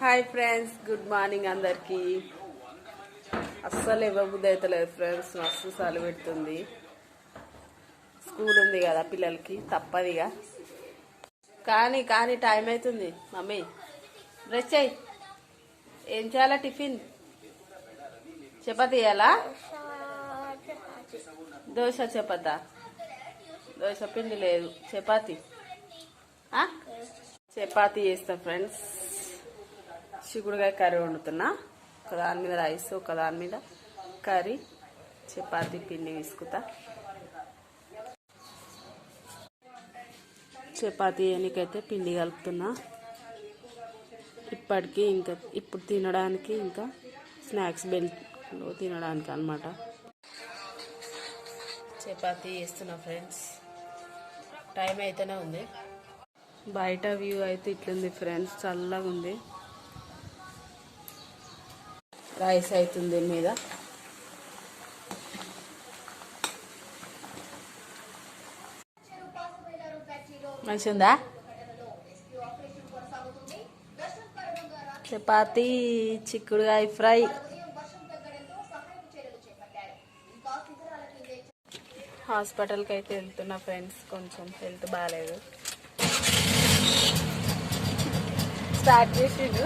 Hi friends, good morning అందరికి. అస్సలు ఇవ్వబుద్ధి అవుతలేదు ఫ్రెండ్స్, మస్తు సలు పెడుతుంది. స్కూల్ ఉంది కదా పిల్లలకి, తప్పదిగా. కానీ కానీ టైం అవుతుంది. మమ్మీ బ్రష్ చేయి. ఏం చేయాలా? టిఫిన్ చపాతీ చేయాలా? దోశ చపాతా? దోశ పిండి లేదు, చపాతీ. చపాతీ చేస్తా ఫ్రెండ్స్. చిక్కుడుకాయ కర్రీ వండుతున్నా. ఒక దాని మీద రైస్, ఒక దాని మీద కర్రీ. చపాతీ పిండి తీసుకుతా. చపాతీ వేయనికైతే పిండి కలుపుతున్నా. ఇప్పటికి ఇంకా ఇప్పుడు తినడానికి, ఇంకా స్నాక్స్ బెల్ట్లో తినడానికి అన్నమాట. చపాతీ వేస్తున్నా ఫ్రెండ్స్. టైం అయితేనే ఉంది. బయట వ్యూ అయితే ఇట్లుంది ఫ్రెండ్స్, చల్లగా ఉంది. రైస్ అవుతుంది మీద. మంచిగా చపాతీ, చిక్కుడుకాయ ఫ్రై. హాస్పిటల్కి అయితే వెళ్తున్నా ఫ్రెండ్స్, కొంచెం హెల్త్ బాగాలేదు. స్టార్ట్ చేసిండు.